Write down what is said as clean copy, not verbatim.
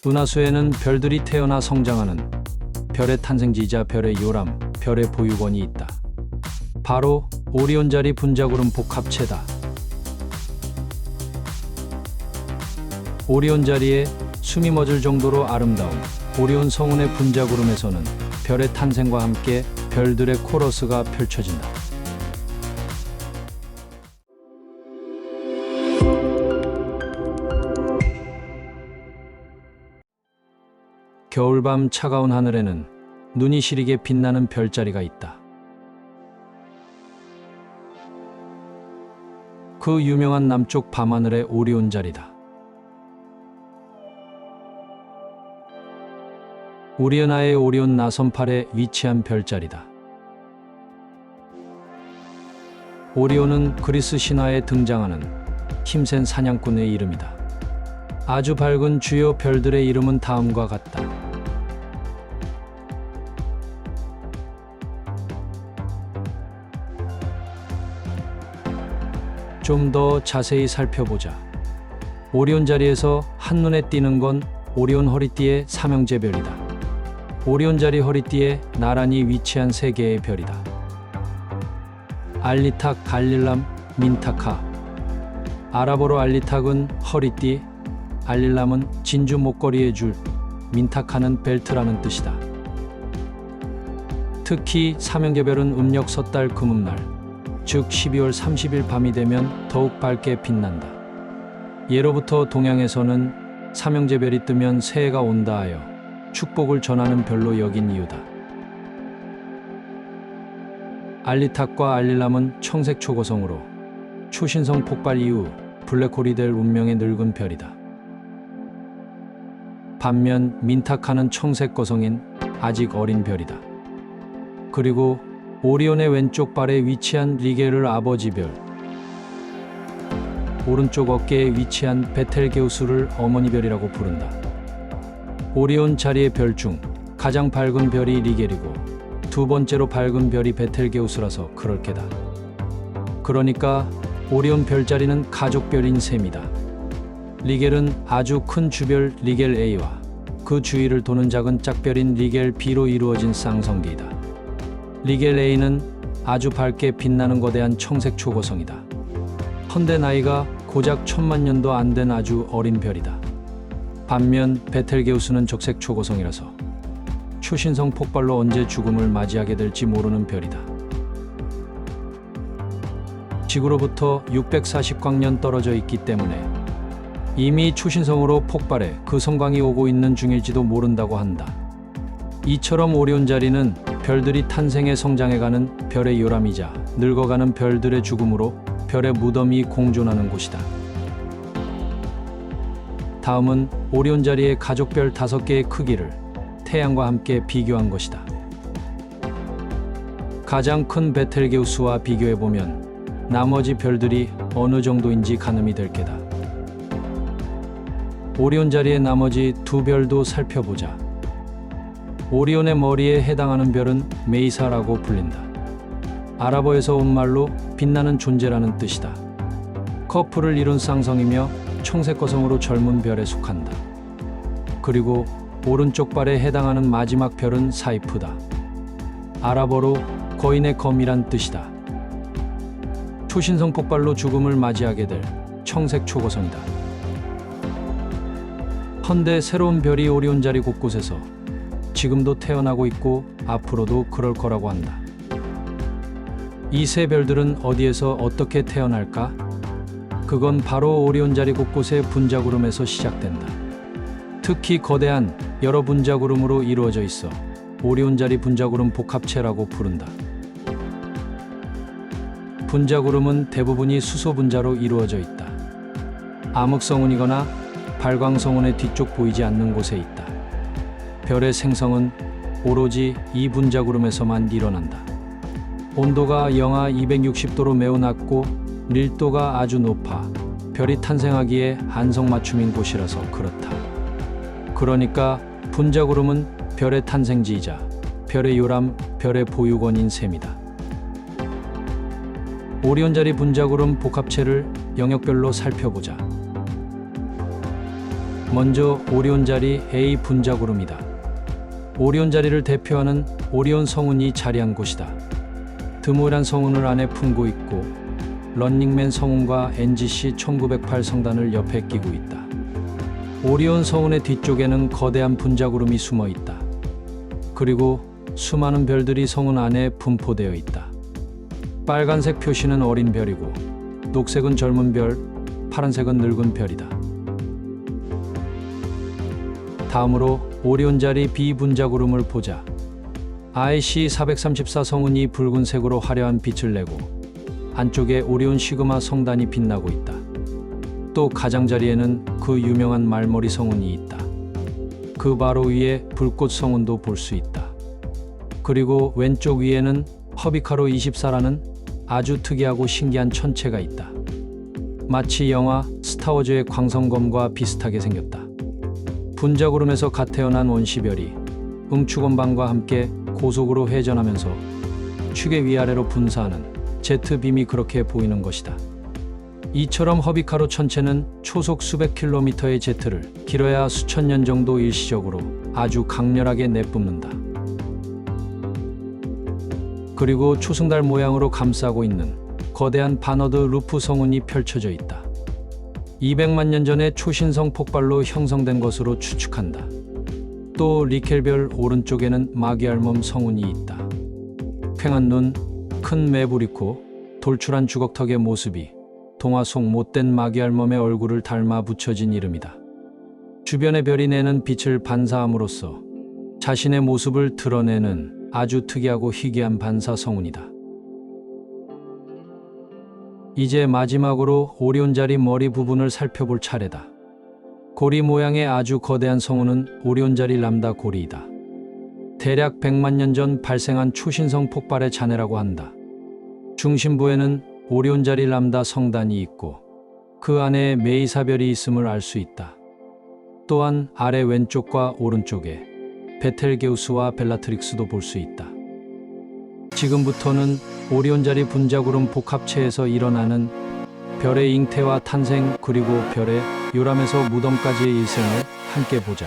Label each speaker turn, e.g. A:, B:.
A: 은하수에는 별들이 태어나 성장하는 별의 탄생지이자 별의 요람, 별의 보유권이 있다. 바로 오리온 자리 분자구름 복합체다. 오리온 자리에 숨이 멎을 정도로 아름다운 오리온 성운의 분자구름에서는 별의 탄생과 함께 별들의 코러스가 펼쳐진다. 겨울밤 차가운 하늘에는 눈이 시리게 빛나는 별자리가 있다. 그 유명한 남쪽 밤하늘의 오리온 자리다. 우리 은하의 오리온 나선팔에 위치한 별자리다. 오리온은 그리스 신화에 등장하는 힘센 사냥꾼의 이름이다. 아주 밝은 주요 별들의 이름은 다음과 같다. 좀 더 자세히 살펴보자. 오리온 자리에서 한눈에 띄는 건 오리온 허리띠의 삼형제별이다. 오리온 자리 허리띠에 나란히 위치한 세 개의 별이다. 알리탁, 갈릴람, 민타카. 아랍어로 알리탁은 허리띠, 알릴람은 진주 목걸이의 줄, 민타카는 벨트라는 뜻이다. 특히 삼형제별은 음력 섣달 금음날, 즉 12월 30일 밤이 되면 더욱 밝게 빛난다. 예로부터 동양에서는 삼형제별이 뜨면 새해가 온다 하여 축복을 전하는 별로 여긴 이유다. 알리탁과 알릴람은 청색 초고성으로 초신성 폭발 이후 블랙홀이 될 운명의 늙은 별이다. 반면 민타카는 청색 거성인 아직 어린 별이다. 그리고 오리온의 왼쪽 발에 위치한 리게를 아버지 별, 오른쪽 어깨에 위치한 베텔게우스를 어머니 별이라고 부른다. 오리온 자리의 별 중 가장 밝은 별이 리겔이고 두 번째로 밝은 별이 베텔게우스라서 그럴 게다. 그러니까 오리온 별자리는 가족별인 셈이다. 리겔은 아주 큰 주별 리겔 A와 그 주위를 도는 작은 짝별인 리겔 B로 이루어진 쌍성계이다. 리겔 A는 아주 밝게 빛나는 거대한 청색 초고성이다. 헌데 나이가 고작 1000만 년도 안 된 아주 어린 별이다. 반면 베텔게우스는 적색 초고성이라서 초신성 폭발로 언제 죽음을 맞이하게 될지 모르는 별이다. 지구로부터 640광년 떨어져 있기 때문에 이미 초신성으로 폭발해 그 성광이 오고 있는 중일지도 모른다고 한다. 이처럼 오리온 자리는 별들이 탄생해 성장해가는 별의 요람이자 늙어가는 별들의 죽음으로 별의 무덤이 공존하는 곳이다. 다음은 오리온 자리의 가족별 5개의 크기를 태양과 함께 비교한 것이다. 가장 큰 베텔게우스와 비교해보면 나머지 별들이 어느 정도인지 가늠이 될 게다. 오리온 자리의 나머지 두 별도 살펴보자. 오리온의 머리에 해당하는 별은 메이사라고 불린다. 아랍어에서 온 말로 빛나는 존재라는 뜻이다. 커플을 이룬 쌍성이며 청색거성으로 젊은 별에 속한다. 그리고 오른쪽 발에 해당하는 마지막 별은 사이프다. 아랍어로 거인의 검이란 뜻이다. 초신성 폭발로 죽음을 맞이하게 될 청색 초고성이다. 헌데 새로운 별이 오리온 자리 곳곳에서 지금도 태어나고 있고 앞으로도 그럴 거라고 한다. 이 세 별들은 어디에서 어떻게 태어날까? 그건 바로 오리온 자리 곳곳의 분자구름에서 시작된다. 특히 거대한 여러 분자구름으로 이루어져 있어 오리온 자리 분자구름 복합체라고 부른다. 분자구름은 대부분이 수소 분자로 이루어져 있다. 암흑성운이거나 발광성운의 뒤쪽 보이지 않는 곳에 있다. 별의 생성은 오로지 이 분자구름에서만 일어난다. 온도가 영하 260도로 매우 낮고 밀도가 아주 높아 별이 탄생하기에 안성맞춤인 곳이라서 그렇다. 그러니까 분자구름은 별의 탄생지이자 별의 요람, 별의 보유권인 셈이다. 오리온 자리 분자구름 복합체를 영역별로 살펴보자. 먼저 오리온 자리 A 분자구름이다. 오리온 자리를 대표하는 오리온 성운이 자리한 곳이다. 드모란 성운을 안에 품고 있고 런닝맨 성운과 NGC 1908 성단을 옆에 끼고 있다. 오리온 성운의 뒤쪽에는 거대한 분자구름이 숨어 있다. 그리고 수많은 별들이 성운 안에 분포되어 있다. 빨간색 표시는 어린 별이고 녹색은 젊은 별, 파란색은 늙은 별이다. 다음으로 오리온 자리 B 분자구름을 보자. IC 434 성운이 붉은색으로 화려한 빛을 내고 안쪽에 오리온 시그마 성단이 빛나고 있다. 또 가장자리에는 그 유명한 말머리 성운이 있다. 그 바로 위에 불꽃 성운도 볼 수 있다. 그리고 왼쪽 위에는 허비카로 24라는 아주 특이하고 신기한 천체가 있다. 마치 영화 스타워즈의 광선검과 비슷하게 생겼다. 분자구름에서 갓 태어난 원시별이 음축원방과 함께 고속으로 회전하면서 축의 위아래로 분사하는 제트빔이 그렇게 보이는 것이다. 이처럼 허비카로 천체는 초속 수백 킬로미터의 제트를 길어야 수천 년 정도 일시적으로 아주 강렬하게 내뿜는다. 그리고 초승달 모양으로 감싸고 있는 거대한 바너드 루프 성운이 펼쳐져 있다. 200만 년 전에 초신성 폭발로 형성된 것으로 추측한다. 또 리켈별 오른쪽에는 마기알몸 성운이 있다. 퀭한 눈, 큰 매불 있고 돌출한 주걱턱의 모습이 동화 속 못된 마기알몸의 얼굴을 닮아 붙여진 이름이다. 주변의 별이 내는 빛을 반사함으로써 자신의 모습을 드러내는 아주 특이하고 희귀한 반사 성운이다. 이제 마지막으로 오리온 자리 머리 부분을 살펴볼 차례다. 고리 모양의 아주 거대한 성운은 오리온 자리 람다 고리이다. 대략 100만 년 전 발생한 초신성 폭발의 잔해라고 한다. 중심부에는 오리온 자리 람다 성단이 있고 그 안에 메이사별이 있음을 알 수 있다. 또한 아래 왼쪽과 오른쪽에 베텔게우스와 벨라트릭스도 볼 수 있다. 지금부터는 오리온 자리 분자구름 복합체에서 일어나는 별의 잉태와 탄생 그리고 별의 요람에서 무덤까지의 일생을 함께 보자.